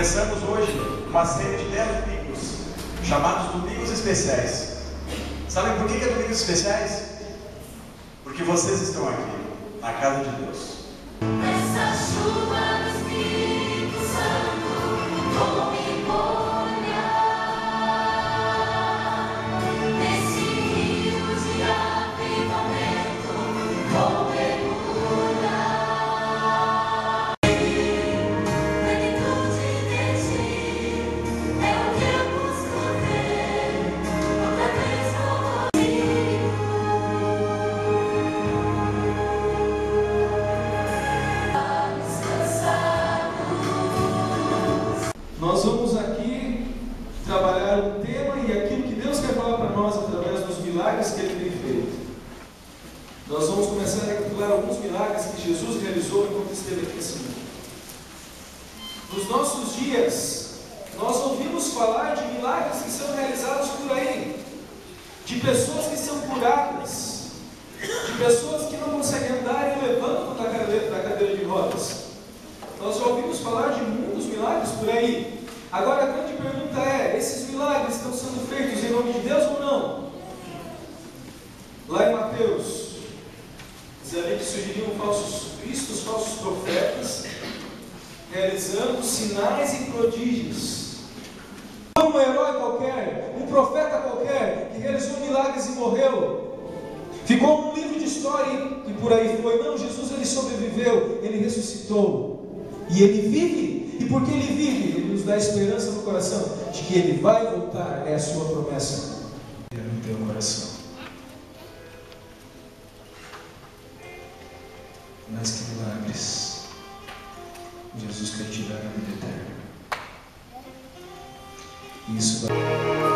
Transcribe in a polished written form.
Começamos hoje uma série de 10 domingos, chamados Domingos Especiais. Sabem por que é Domingos Especiais? Porque vocês estão aqui, na casa de Deus. Essa chuva do Espírito Santo, como me molhar, nesse rio de avivamento, vou mergulhar. Plenitude de ti é o que eu busco ver, outra vez Nós vamos aqui trabalhar um tema e aquilo que Deus quer falar para nós através dos milagres que Ele tem feito. Nós vamos começar a recapitular alguns milagres que Jesus realizou enquanto esteve aqui nesse mundo. Nos nossos dias, nós ouvimos falar de milagres que são realizados por aí, de pessoas que são curadas, de pessoas que não conseguem andar e levantam da cadeira de rodas. Nós já ouvimos falar de muitos milagres por aí. Agora a grande pergunta é: esses milagres estão sendo feitos em nome de Deus ou não? Lá em Mateus, diz ali que surgiriam falsos cristos, falsos profetas, realizando sinais e prodígios. Um herói qualquer, um profeta qualquer, que realizou milagres e morreu, ficou num livro de história e por aí foi. Não, Jesus ele sobreviveu, ele ressuscitou. E Ele vive, e porque Ele vive, Ele nos dá esperança no coração de que Ele vai voltar, é a sua promessa no teu coração. Mas que milagres! Jesus quer te dar a vida eterna. Isso vai...